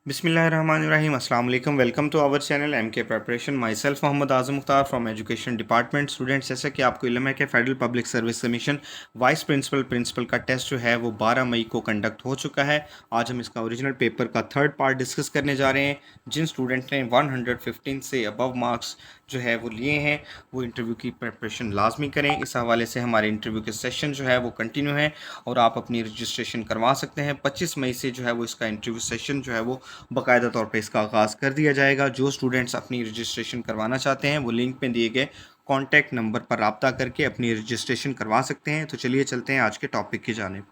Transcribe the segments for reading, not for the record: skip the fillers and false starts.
बिस्मिल्लाहिर्रहमानिर्रहीम अस्सलाम वालेकुम welcome to our channel M K preparation myself Mohammad Azam Mukhtar from education department. Students, जैसा कि आपको इल्म है कि federal public service commission vice principal का टेस्ट जो है वो 12 मई को कंडक्ट हो चुका है। आज हम इसका ओरिजिनल पेपर का थर्ड पार्ट डिस्कस करने जा रहे हैं। जिन स्टूडेंट ने 115 से अबव मार्क्स जो है वो लिए हैं वो इंटरव्यू की प्रिपरेशन लाजमी करें। इस हवाले से हमारे इंटरव्यू के सेशन जो है वो कंटिन्यू है और आप अपनी रजिस्ट्रेशन करवा सकते हैं। 25 मई से जो है वो इसका इंटरव्यू सेशन जो है वो बाकायदा तौर पे इसका आगाज़ कर दिया जाएगा। जो स्टूडेंट्स अपनी रजिस्ट्रेशन करवाना चाहते हैं वो लिंक में दिए गए कॉन्टैक्ट नंबर पर रब्ता करके अपनी रजिस्ट्रेशन करवा सकते हैं। तो चलिए चलते हैं आज के टॉपिक की जानिब।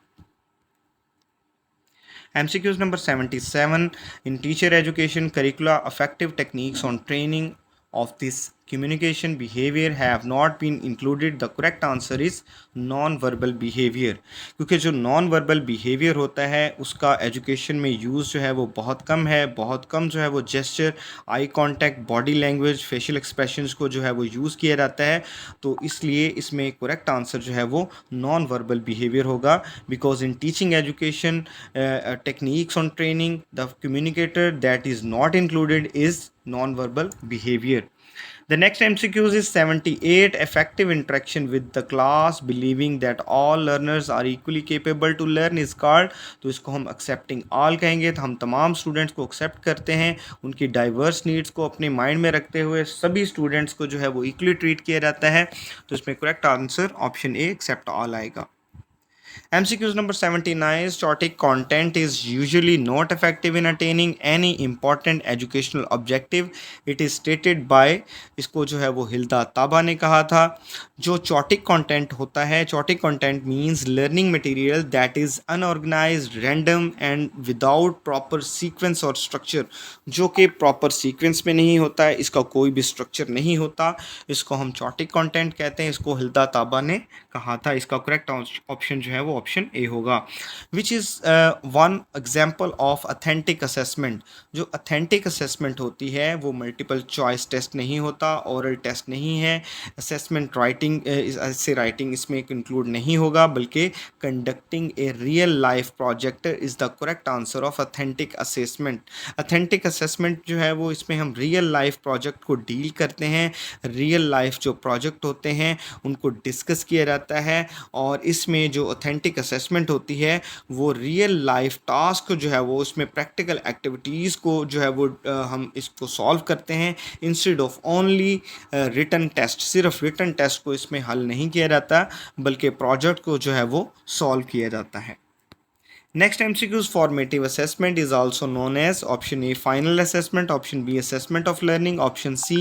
MCQs number 77 in teacher education curricula effective techniques on training of this communication behavior have not been included. The correct answer is non-verbal behavior, क्योंकि जो नॉन वर्बल बिहेवियर होता है उसका एजुकेशन में यूज़ जो है वो बहुत कम है। बहुत कम जो है वो gesture, eye contact, body language, facial expressions को जो है वो यूज़ किया जाता है। तो इसलिए इसमें करेक्ट आंसर जो है वो नॉन वर्बल बिहेवियर होगा। Because in teaching education techniques on training, the communicator that is not included is non-verbal behavior. The next MCQs is 78 effective interaction with the class believing that all learners are equally capable to learn is called। तो इसको हम accepting all कहेंगे। तो हम तमाम students को accept करते हैं, उनकी डाइवर्स नीड्स को अपने माइंड में रखते हुए सभी स्टूडेंट्स को जो है वो इक्वली ट्रीट किया जाता है। तो इसमें correct answer option A accept all आएगा। MCQs number 79 static content is usually not effective in attaining any important educational objective. It is stated by, इसको जो है वो हिल्दा ताबा ने कहा था। जो चॉटिक कंटेंट होता है, chaotic content means learning material that is unorganised, random and without proper sequence और स्ट्रक्चर। जो कि प्रॉपर सीक्वेंस में नहीं होता है, इसका कोई भी स्ट्रक्चर नहीं होता, इसको हम चॉटिक कंटेंट कहते हैं। इसको हिल्दा ताबा ने कहा था। इसका करेक्ट ऑप्शन जो है वो ऑप्शन ए होगा। Which is one example of authentic assessment. जो अथेंटिक असेसमेंट होती है वो मल्टीपल चॉइस टेस्ट नहीं होता, ओरल टेस्ट नहीं है। असेसमेंट राइटिंग से राइटिंग इसमें इंक्लूड नहीं होगा, बल्कि conducting a real life project is the correct answer of authentic assessment. Authentic assessment जो है वो इसमें हम रियल लाइफ प्रोजेक्ट को डील करते हैं। रियल लाइफ जो प्रोजेक्ट होते हैं उनको डिस्कस किया जाता है और इसमें जो ऑथेंटिक असेसमेंट होती है वो रियल लाइफ टास्क जो है वो उसमें प्रैक्टिकल एक्टिविटीज़ को जो है वो हम इसको सॉल्व करते हैं instead of only written test. सिर्फ रिटन टेस्ट को इसमें हल नहीं किया जाता, बल्कि प्रोजेक्ट को जो है वो सॉल्व किया जाता है। Next MCQ's formative assessment is also known as option A final assessment, option B assessment of learning, option C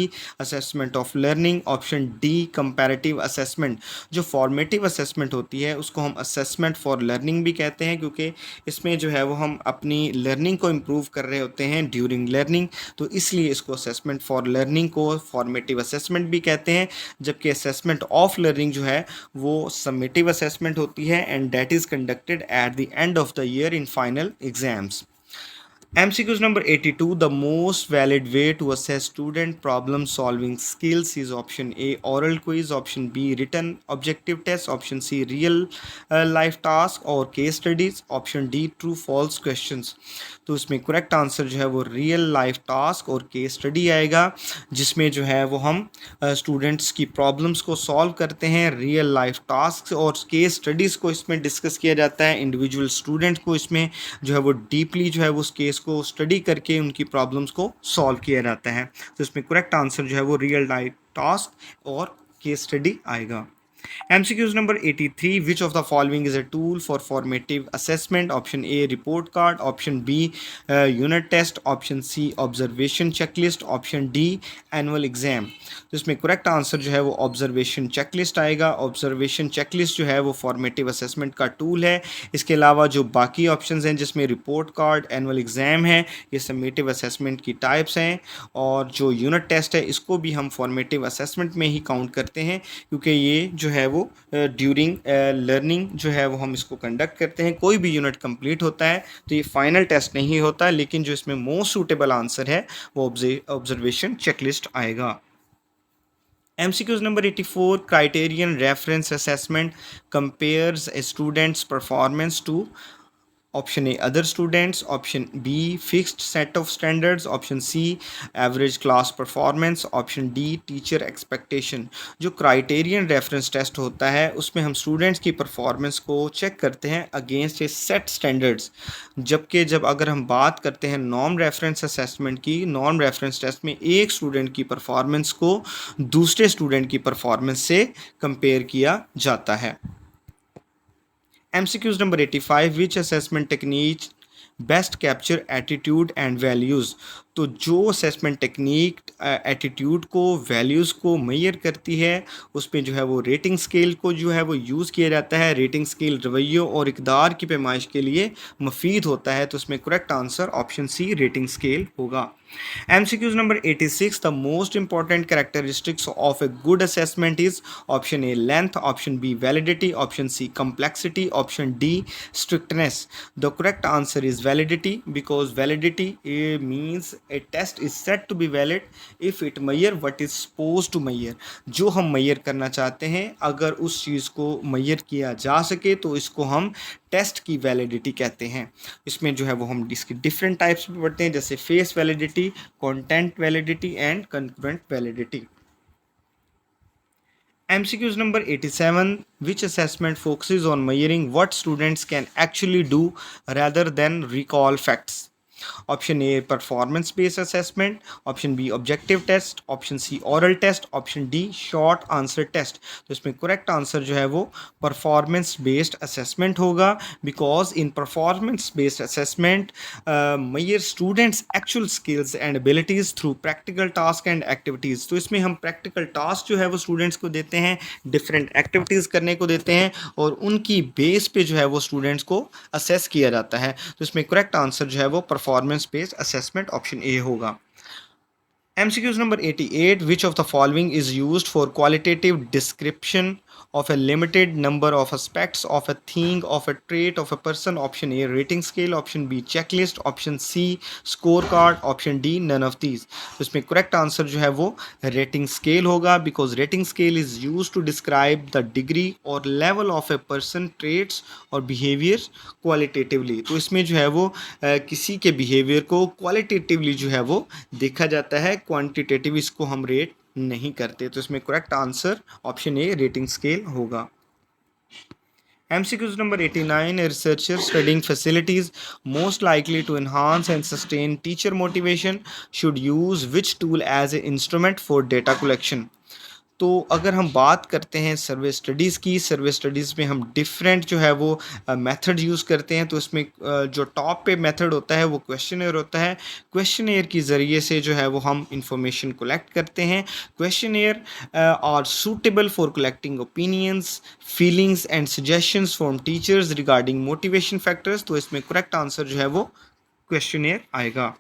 assessment of learning, option D comparative assessment। जो formative assessment होती है उसको हम assessment for learning भी कहते हैं, क्योंकि इसमें जो है वो हम अपनी learning को improve कर रहे होते हैं during learning। तो इसलिए इसको assessment for learning को formative assessment भी कहते हैं। जबकि assessment of learning जो है वो summative assessment होती है and that is conducted at the end of the year in final exams। MCQs number 82, the most valid way to assess student problem solving skills is option A oral quiz, option B written objective test, option C real life task और case studies, option D true false questions। तो इसमें correct answer जो है वो real life task और case study आएगा, जिसमें जो है वो हम स्टूडेंट्स की प्रॉब्लम्स को सॉल्व करते हैं। रियल लाइफ टास्क और केस स्टडीज़ को इसमें डिस्कस किया जाता है। इंडिविजुअल स्टूडेंट को इसमें जो है वो डीपली जो है वो उस केस को स्टडी करके उनकी प्रॉब्लम्स को सॉल्व किया जाता है। तो इसमें करेक्ट आंसर जो है वो रियल लाइफ टास्क और केस स्टडी आएगा। MCQs number 83, which of the following is a tool for formative assessment? Option A report card, option B unit test, option C observation checklist, option D annual exam। तो इसमें correct answer जो है वो observation checklist आएगा। Observation checklist जो है वो formative assessment का टूल है। इसके अलावा जो बाकी ऑप्शंस हैं जिसमें रिपोर्ट कार्ड, एनुअल एग्ज़ाम है, ये समेटिव असेसमेंट की टाइप्स हैं। और जो यूनिट टेस्ट है इसको भी हम फॉर्मेटिव असेसमेंट में ही काउंट करते हैं, क्योंकि ये जो है वो ड्यूरिंग लर्निंग जो है वो हम इसको कंडक्ट करते हैं। कोई भी यूनिट कंप्लीट होता है तो ये फाइनल टेस्ट नहीं होता, लेकिन जो इसमें मोस्ट सूटेबल आंसर है वो ऑब्जर्वेशन चेकलिस्ट आएगा। MCQs number 84, criterion reference assessment compares a student's performance to option A other students, option B fixed set of standards, option C average class performance, option D teacher expectation. जो criterion reference test होता है उसमें हम students की performance को check करते हैं against ए set standards, जबकि जब अगर हम बात करते हैं नॉन रेफरेंस असेसमेंट की, नॉन रेफरेंस टेस्ट में एक स्टूडेंट की परफॉर्मेंस को दूसरे स्टूडेंट की परफॉर्मेंस से कंपेयर किया जाता है। MCQs number 85, which assessment technique best capture attitude and values. तो जो असेसमेंट टेक्निक एटीट्यूड को, वैल्यूज़ को मेजर करती है, उसमें जो है वो रेटिंग स्केल को जो है वो यूज़ किया जाता है। रेटिंग स्केल रवैयों और इक़दार की पैमाइश के लिए मुफीद होता है, तो उसमें correct answer option C rating scale होगा। MCQs number 86, the most important characteristics of a good assessment is option A length, option B validity, option C complexity, option D strictness। The correct answer is validity, because validity means a test is said to be valid if it measure what is supposed to measure। जो हम measure करना चाहते हैं अगर उस चीज़ को measure किया जा सके तो इसको हम टेस्ट की वैलिडिटी कहते हैं। इसमें जो है वो हम इसकी डिफरेंट टाइप्स में पढ़ते हैं, जैसे face validity, content validity and concurrent validity. MCQs number 87, which assessment focuses on measuring what students can actually do rather than recall facts? Option A performance based assessment, option B objective test, option C oral test, option D short answer test. तो इसमें correct answer जो है वो performance based assessment होगा, because in performance based assessment measure students actual skills and abilities through practical task and activities. तो इसमें हम practical task जो है वो स्टूडेंट्स को देते हैं, डिफरेंट एक्टिविटीज़ करने को देते हैं, और उनकी बेस पे जो है वो स्टूडेंट्स को असेस किया जाता है। तो इसमें करेक्ट आंसर जो है वो performance based assessment option A होगा। MCQs number 88, which of the following is used for qualitative description of a limited number of aspects of a thing, of a trait, of a person? Option A rating scale, option B checklist, option C scorecard, option D none of these। तो इसमें correct answer जो है वो rating scale होगा, because rating scale is used to describe the degree or level of a person traits or behavior qualitatively। तो इसमें जो है वो किसी के behavior को qualitatively जो है वो देखा जाता है, क्वांटिटेटिव इसको हम रेट नहीं करते। तो इसमें correct answer option A rating scale होगा। MCQs number 89, a researcher studying facilities most likely to enhance and sustain teacher motivation should use which tool as an instrument for data collection? तो अगर हम बात करते हैं सर्वे स्टडीज़ की, सर्वे studies में हम डिफरेंट जो है वो मेथड यूज़ करते हैं। तो इसमें जो टॉप पे मेथड होता है वो क्वेश्चनेयर होता है। क्वेश्चनेयर के ज़रिए से जो है वो हम इंफॉर्मेशन कलेक्ट करते हैं। Questionnaire are suitable for collecting opinions, feelings and suggestions from teachers regarding motivation factors. तो इसमें करेक्ट आंसर जो है वो क्वेश्चनेयर आएगा।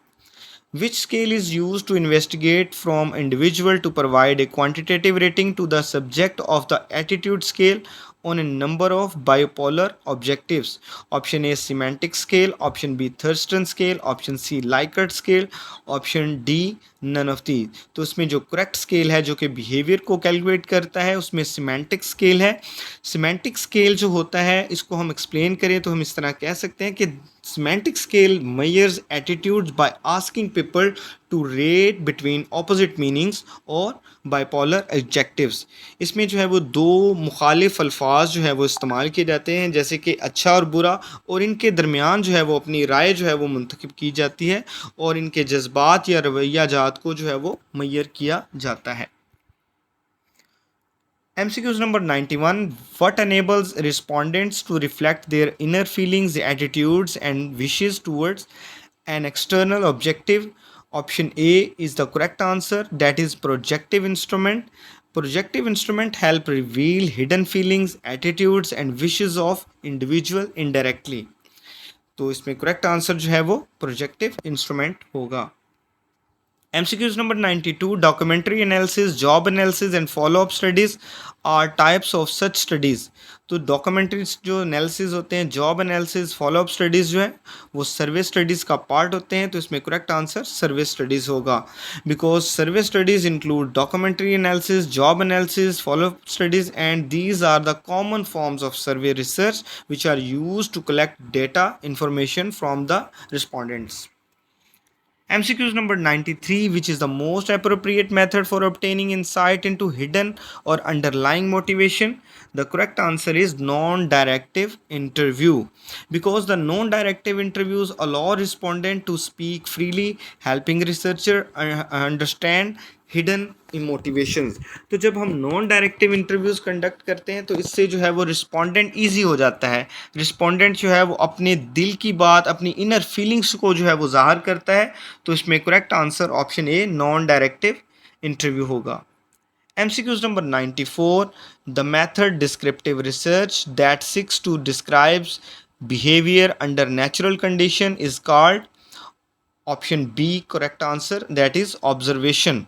Which scale is used to investigate from individual to provide a quantitative rating to the subject of the attitude scale on a number of bipolar objectives? Option A semantic scale, option B Thurston scale, option C Likert scale, option D none of these। तो उसमें जो correct scale है जो कि behaviour को calculate करता है उसमें सिमेंटिक स्केल है। सिमेंटिक स्केल जो होता है इसको हम एक्सप्लेन करें तो हम इस तरह कह सकते हैं कि semantic scale measures attitudes by asking people to rate between opposite meanings और bipolar adjectives। इसमें जो है वो दो मुखालिफ अल्फाज जो है वो इस्तेमाल किए जाते हैं, जैसे कि अच्छा और बुरा, और इनके दरमियान जो है वो अपनी राय जो है वो मुंतखब की जाती है और इनके जज्बात या रवैया जात को जो है वो मेजर किया जाता है। MCQs number 91, what enables respondents to reflect their inner feelings, attitudes and wishes towards an external objective? Option A is the correct answer, that is projective instrument। Projective instrument help reveal hidden feelings, attitudes and wishes of individual indirectly। तो इसमें correct answer जो है वो projective instrument होगा। MCQs number 92, documentary analysis, job analysis and follow-up studies are types of such studies. तो documentaries जो analysis होते हैं, जॉब एनालिसिस, फॉलोअप स्टडीज़ जो है वो सर्वे स्टडीज़ का पार्ट होते हैं, तो इसमें करेक्ट आंसर सर्वे स्टडीज़ होगा, because survey studies include documentary analysis, job analysis, follow up studies and these are the common forms of survey research which are use to collect data information from the respondents. MCQs number 93, which is the most appropriate method for obtaining insight into hidden or underlying motivation? The correct answer is non-directive interview, because the non-directive interviews allow respondent to speak freely, helping researcher understand hidden motivations. तो जब हम non directive interviews conduct करते हैं तो इससे जो है वो रिस्पोंडेंट ईजी हो जाता है. रिस्पोंडेंट जो है वो अपने दिल की बात, अपनी इनर फीलिंग्स को जो है वो ज़ाहिर करता है. तो इसमें correct answer option a non directive interview होगा. MCQs number 94, the method descriptive research that seeks to describes behavior under natural condition is called option B correct answer, that is observation.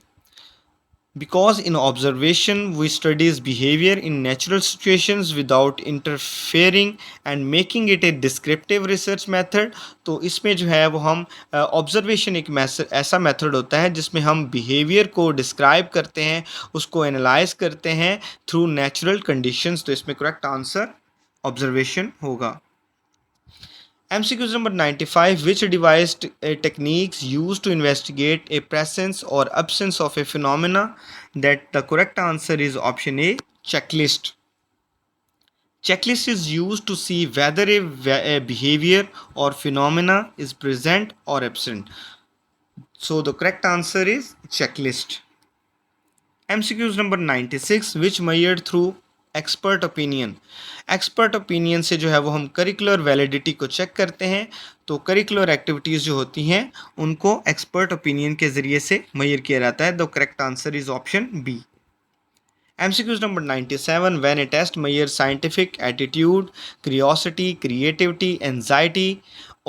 Because in observation we studies behavior in natural situations without interfering and making it a descriptive research method. तो इसमें जो है वो हम observation एक ऐसा method होता है जिसमें हम बिहेवियर को डिस्क्राइब करते हैं, उसको एनालाइज करते हैं थ्रू नेचुरल कंडीशंस. तो इसमें करेक्ट आंसर ऑब्जर्वेशन होगा. MCQs number 95, which device techniques used to investigate a presence or absence of a phenomena? That the correct answer is option A checklist. Checklist is used to see whether a behavior or phenomena is present or absent. So the correct answer is checklist. MCQs number 96, which measured through expert opinion. Expert opinion से जो है वो हम curricular validity को check करते हैं. तो curricular activities जो होती हैं उनको एक्सपर्ट ओपिनियन के ज़रिए से मेजर किया जाता है. The correct answer is option B. MCQs number 97, when a test measures scientific attitude, curiosity, creativity, anxiety,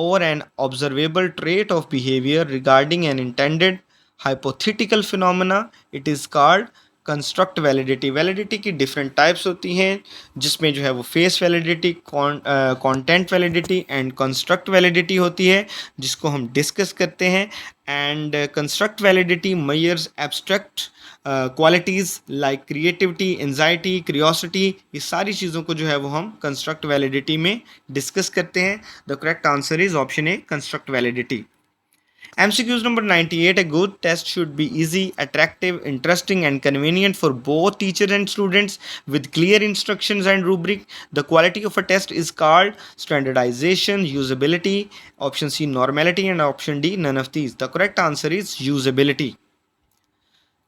or an observable trait of behavior regarding an intended hypothetical phenomena, it is called construct validity. Validity की different types होती हैं जिसमें जो है वो face validity, content validity and construct validity होती है, जिसको हम डिस्कस करते हैं. And construct validity measures abstract qualities like creativity, anxiety, curiosity. ये सारी चीज़ों को जो है वो हम कंस्ट्रक्ट वैलिडिटी में डिस्कस करते हैं. The correct answer is option A construct validity. MCQs number 98, a good test should be easy, attractive, interesting and convenient for both teachers and students with clear instructions and rubric. The quality of a test is called standardization, usability, option C normality and option D none of these. The correct answer is usability.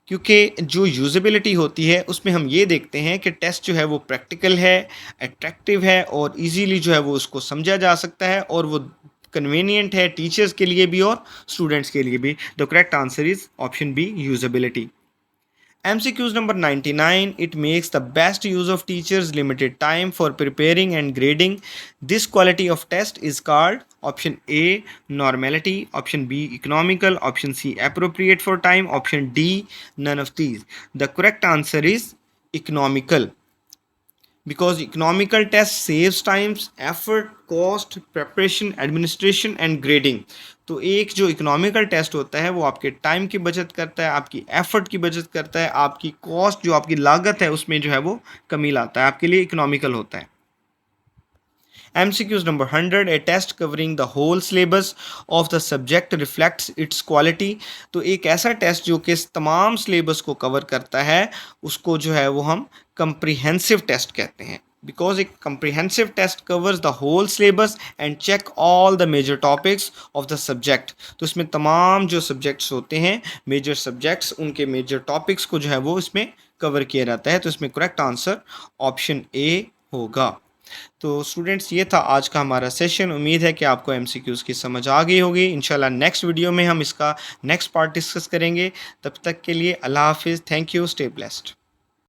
क्योंकि जो usability होती है उसमें हम ये देखते हैं कि टेस्ट जो है वो प्रैक्टिकल है, अट्रैक्टिव है और इजीली जो है वो उसको समझा जा सकता है और वो कन्वीनियंट है टीचर्स के लिए भी और स्टूडेंट्स के लिए भी. The correct answer is option B usability. MCQs number 99, it makes the best use of teachers' limited time for preparing and grading. This quality of test is called option A normality, option B economical, option C appropriate for time, option D none of these. The correct answer is economical, because economical test saves times, effort, cost, preparation, administration and grading. तो एक जो economical test होता है वो आपके time की बचत करता है, आपकी एफर्ट की बचत करता है, आपकी कॉस्ट जो आपकी लागत है उसमें जो है वो कमी लाता है, आपके लिए इकोनॉमिकल होता है. MCQs number 100, a test covering the whole syllabus of the subject reflects its quality. तो एक ऐसा टेस्ट जो कि तमाम सिलेबस को कवर करता है उसको जो है वो हम comprehensive टेस्ट कहते हैं, because a comprehensive test covers the whole syllabus and check all the major topics of the subject. तो इसमें तमाम जो सब्जेक्ट्स होते हैं, मेजर सब्जेक्ट्स, उनके मेजर टॉपिक्स को जो है वो इसमें कवर किया जाता है. तो इसमें करेक्ट आंसर ऑप्शन ए होगा. तो स्टूडेंट्स ये था आज का हमारा सेशन. उम्मीद है कि आपको MCQs की समझ आ गई होगी. इंशाल्लाह नेक्स्ट वीडियो में हम इसका नेक्स्ट पार्ट डिस्कस करेंगे. तब तक के लिए अल्लाह हाफिज़. Thank you. Stay blessed.